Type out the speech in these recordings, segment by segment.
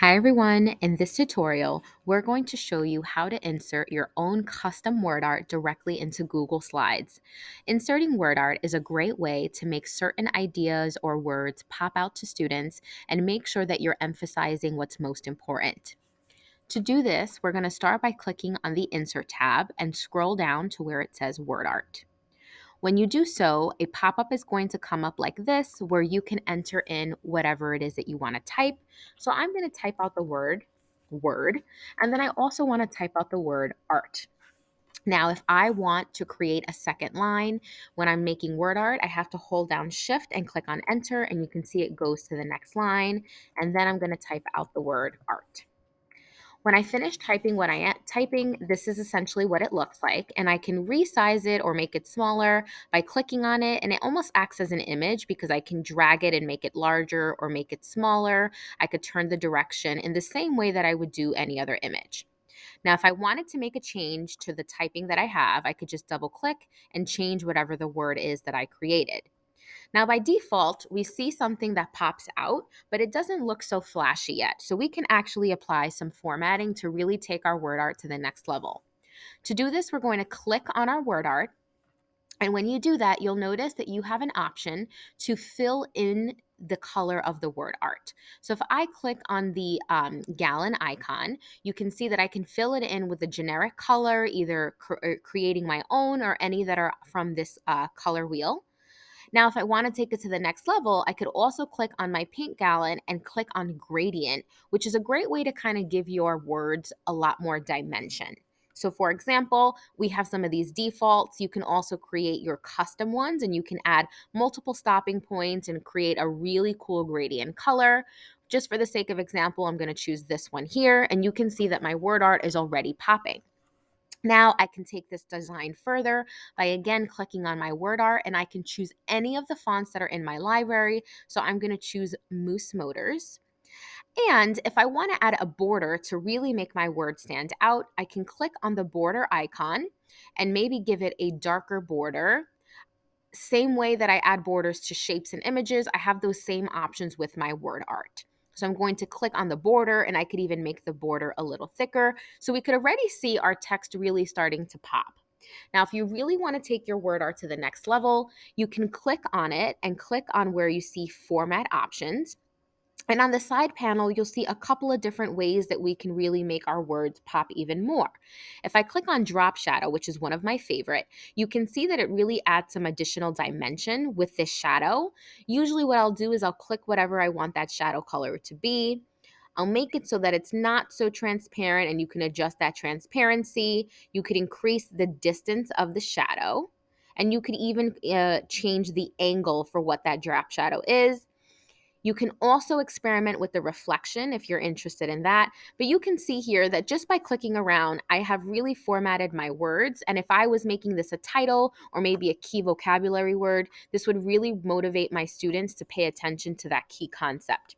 Hi everyone, in this tutorial, we're going to show you how to insert your own custom word art directly into Google Slides. Inserting word art is a great way to make certain ideas or words pop out to students and make sure that you're emphasizing what's most important. To do this, we're going to start by clicking on the Insert tab and scroll down to where it says Word Art. When you do so, a pop up is going to come up like this where you can enter in whatever it is that you want to type. So I'm going to type out the word, and then I also want to type out the word art. Now, if I want to create a second line when I'm making word art, I have to hold down shift and click on enter, and you can see it goes to the next line. And then I'm going to type out the word art. When I finish typing what I am typing, this is essentially what it looks like, and I can resize it or make it smaller by clicking on it, and it almost acts as an image because I can drag it and make it larger or make it smaller. I could turn the direction in the same way that I would do any other image. Now, if I wanted to make a change to the typing that I have, I could just double click and change whatever the word is that I created. Now, by default, we see something that pops out, but it doesn't look so flashy yet. So we can actually apply some formatting to really take our word art to the next level. To do this, we're going to click on our word art. And when you do that, you'll notice that you have an option to fill in the color of the word art. So if I click on the gallon icon, you can see that I can fill it in with a generic color, either creating my own or any that are from this color wheel. Now, if I want to take it to the next level, I could also click on my paint gallon and click on gradient, which is a great way to kind of give your words a lot more dimension. So, for example, we have some of these defaults. You can also create your custom ones and you can add multiple stopping points and create a really cool gradient color. Just for the sake of example, I'm going to choose this one here, and you can see that my word art is already popping. Now I can take this design further by again clicking on my word art, and I can choose any of the fonts that are in my library. So I'm going to choose Moose Motors. And if I want to add a border to really make my word stand out, I can click on the border icon and maybe give it a darker border. Same way that I add borders to shapes and images, I have those same options with my word art. So I'm going to click on the border, and I could even make the border a little thicker. So we could already see our text really starting to pop. Now, if you really want to take your word art to the next level, you can click on it and click on where you see format options. And on the side panel, you'll see a couple of different ways that we can really make our words pop even more. If I click on drop shadow, which is one of my favorite, you can see that it really adds some additional dimension with this shadow. Usually what I'll do is I'll click whatever I want that shadow color to be. I'll make it so that it's not so transparent, and you can adjust that transparency. You could increase the distance of the shadow, and you could even change the angle for what that drop shadow is. You can also experiment with the reflection if you're interested in that. But you can see here that just by clicking around, I have really formatted my words. And if I was making this a title or maybe a key vocabulary word, this would really motivate my students to pay attention to that key concept.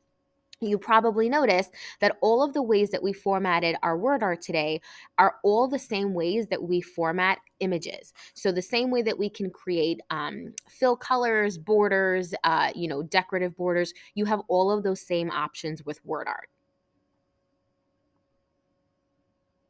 You probably noticed that all of the ways that we formatted our word art today are all the same ways that we format images. So the same way that we can create fill colors, borders, decorative borders, you have all of those same options with word art.